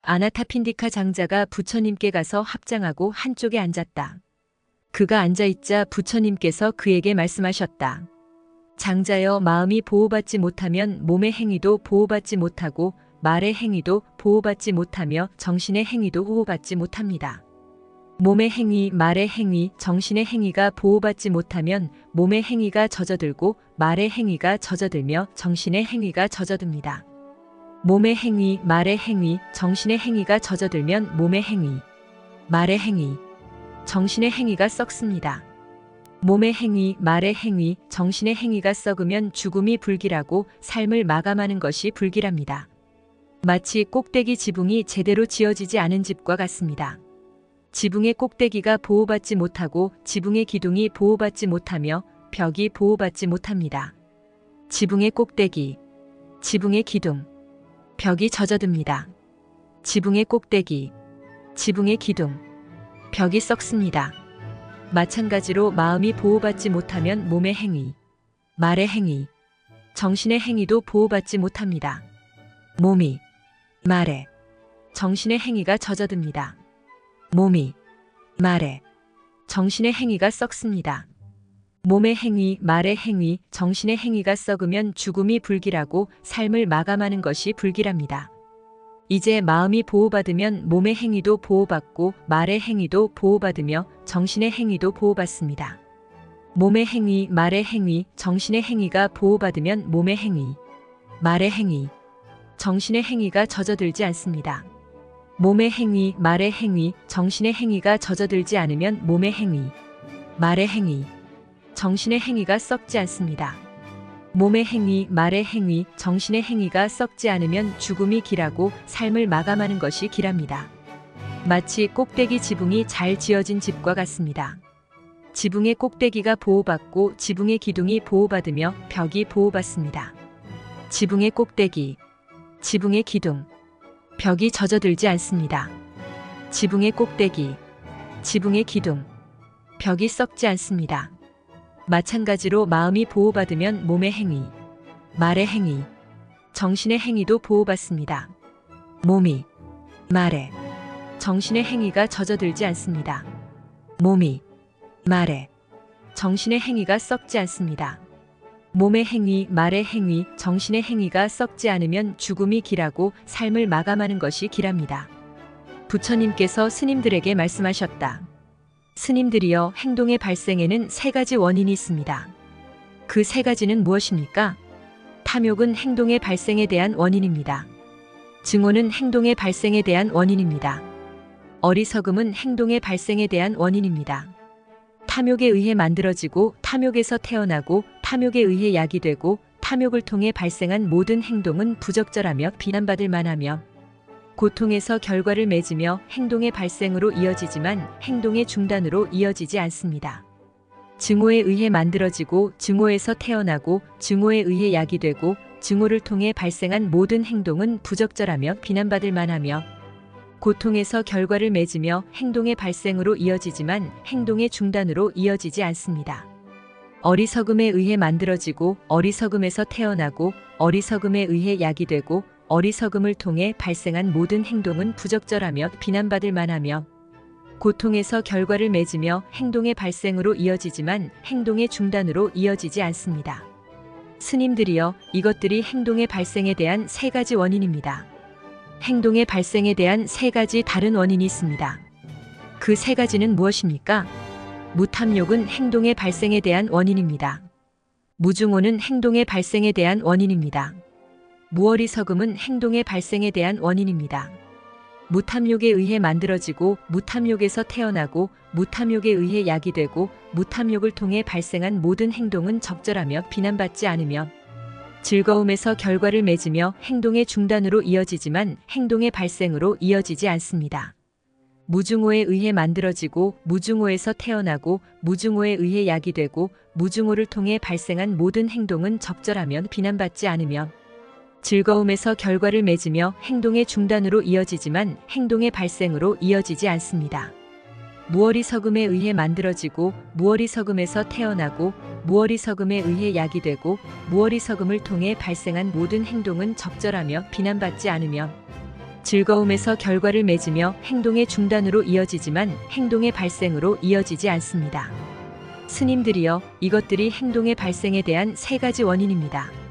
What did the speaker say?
아나타핀디카 장자가 부처님께 가서 합장하고 한쪽에 앉았다. 그가 앉아있자 부처님께서 그에게 말씀하셨다. 장자여, 마음이 보호받지 못하면 몸의 행위도 보호받지 못하고 말의 행위도 보호받지 못하며 정신의 행위도 보호받지 못합니다. 몸의 행위, 말의 행위, 정신의 행위가 보호받지 못하면 몸의 행위가 젖어들고 말의 행위가 젖어들며 정신의 행위가 젖어듭니다. 몸의 행위, 말의 행위, 정신의 행위가 젖어들면 몸의 행위, 말의 행위, 정신의 행위가 썩습니다. 몸의 행위, 말의 행위, 정신의 행위가 썩으면 죽음이 불길하고 삶을 마감하는 것이 불길합니다. 마치 꼭대기 지붕이 제대로 지어지지 않은 집과 같습니다. 지붕의 꼭대기가 보호받지 못하고 지붕의 기둥이 보호받지 못하며 벽이 보호받지 못합니다. 지붕의 꼭대기, 지붕의 기둥, 벽이 젖어듭니다. 지붕의 꼭대기, 지붕의 기둥, 벽이 썩습니다. 마찬가지로 마음이 보호받지 못하면 몸의 행위, 말의 행위, 정신의 행위도 보호받지 못합니다. 몸이, 말에, 정신의 행위가 젖어듭니다. 몸이, 말에, 정신의 행위가 썩습니다. 몸의 행위, 말의 행위, 정신의 행위가 썩으면 죽음이 불길하고 삶을 마감하는 것이 불길합니다. 이제 마음이 보호받으면 몸의 행위도 보호받고 말의 행위도 보호받으며 정신의 행위도 보호받습니다. 몸의 행위, 말의 행위, 정신의 행위가 보호받으면 몸의 행위, 말의 행위, 정신의 행위가 젖어들지 않습니다. 몸의 행위, 말의 행위, 정신의 행위가 젖어들지 않으면 몸의 행위, 말의 행위, 정신의 행위가 썩지 않습니다. 몸의 행위, 말의 행위, 정신의 행위가 썩지 않으면 죽음이 길하고 삶을 마감하는 것이 길합니다. 마치 꼭대기 지붕이 잘 지어진 집과 같습니다. 지붕의 꼭대기가 보호받고 지붕의 기둥이 보호받으며 벽이 보호받습니다. 지붕의 꼭대기, 지붕의 기둥, 벽이 젖어들지 않습니다. 지붕의 꼭대기, 지붕의 기둥, 벽이 썩지 않습니다. 마찬가지로 마음이 보호받으면 몸의 행위, 말의 행위, 정신의 행위도 보호받습니다. 몸이, 말에, 정신의 행위가 젖어들지 않습니다. 몸이, 말에, 정신의 행위가 썩지 않습니다. 몸의 행위, 말의 행위, 정신의 행위가 썩지 않으면 죽음이 길하고 삶을 마감하는 것이 길합니다. 부처님께서 스님들에게 말씀하셨다. 스님들이여, 행동의 발생에는 세 가지 원인이 있습니다. 그 세 가지는 무엇입니까? 탐욕은 행동의 발생에 대한 원인입니다. 증오는 행동의 발생에 대한 원인입니다. 어리석음은 행동의 발생에 대한 원인입니다. 탐욕에 의해 만들어지고 탐욕에서 태어나고 탐욕에 의해 야기되고 탐욕을 통해 발생한 모든 행동은 부적절하며 비난받을 만하며 고통에서 결과를 맺으며 행동의 발생으로 이어지지만 행동의 중단으로 이어지지 않습니다. 증오에 의해 만들어지고 증오에서 태어나고 증오에 의해 야기되고 증오를 통해 발생한 모든 행동은 부적절하며 비난받을 만하며 고통에서 결과를 맺으며 행동의 발생으로 이어지지만 행동의 중단으로 이어지지 않습니다. 어리석음에 의해 만들어지고 어리석음에서 태어나고 어리석음에 의해 야기되고 어리석음을 통해 발생한 모든 행동은 부적절하며 비난받을 만하며 고통에서 결과를 맺으며 행동의 발생으로 이어지지만 행동의 중단으로 이어지지 않습니다. 스님들이여, 이것들이 행동의 발생에 대한 세 가지 원인입니다. 행동의 발생에 대한 세 가지 다른 원인이 있습니다. 그 세 가지는 무엇입니까? 무탐욕은 행동의 발생에 대한 원인입니다. 무증오는 행동의 발생에 대한 원인입니다. 무어리석음은 행동의 발생에 대한 원인입니다. 무탐욕에 의해 만들어지고 무탐욕에서 태어나고 무탐욕에 의해 야기되고 무탐욕을 통해 발생한 모든 행동은 적절하며 비난받지 않으며 즐거움에서 결과를 맺으며 행동의 중단으로 이어지지만 행동의 발생으로 이어지지 않습니다. 무증오에 의해 만들어지고 무증오에서 태어나고 무증오에 의해 야기되고 무증오를 통해 발생한 모든 행동은 적절하며 비난받지 않으며 즐거움에서 결과를 맺으며 행동의 중단으로 이어지지만 행동의 발생으로 이어지지 않습니다. 무어리석음에 의해 만들어지고 무어리석음에서 태어나고 무어리석음에 의해 야기되고 무어리석음을 통해 발생한 모든 행동은 적절하며 비난받지 않으며 즐거움에서 결과를 맺으며 행동의 중단으로 이어지지만 행동의 발생으로 이어지지 않습니다. 스님들이여, 이것들이 행동의 발생에 대한 세 가지 원인입니다.